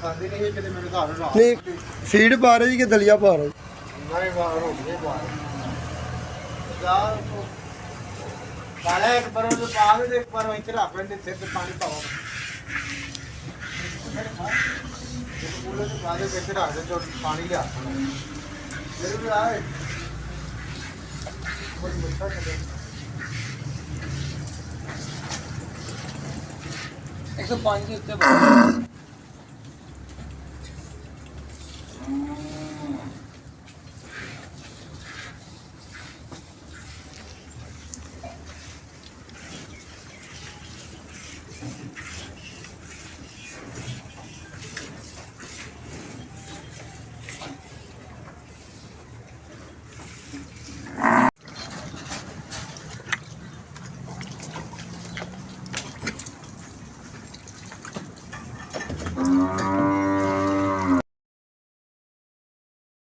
ਖਾਂਦੇ ਨਹੀਂ ਇਹ ਕਿਤੇ ਮੇਰੇ ਘਰ ਰਾਤ ਨਹੀਂ ਫੀਡ ਪਾ ਰਹੇ ਜੀ ਕਿ ਦਲੀਆ ਪਾ ਰਹੇ? ਨਹੀਂ ਬਾਹਰ ਰੋਟੀ ਪਾ ਜਾ ਕਾਲੇ ਇੱਕ ਪਰ ਉਹ ਪਾ ਦੇ ਇੱਕ ਪਰ ਇੱਥੇ ਰੱਖ ਲੈਂਦੇ ਸਿਰ ਤੇ ਪਾਣੀ ਪਾਓ ਪੂਲੇ ਤੇ ਪਾ ਦੇ ਇੱਥੇ ਰੱਖ ਦੇ ਜੋ ਪਾਣੀ ਲਿਆ ਮੇਰੇ ਵੀ ਆਏ ਕੋਈ ਮਿੱਠਾ ਕਦੇ 105 ਦੇ ਉੱਤੇ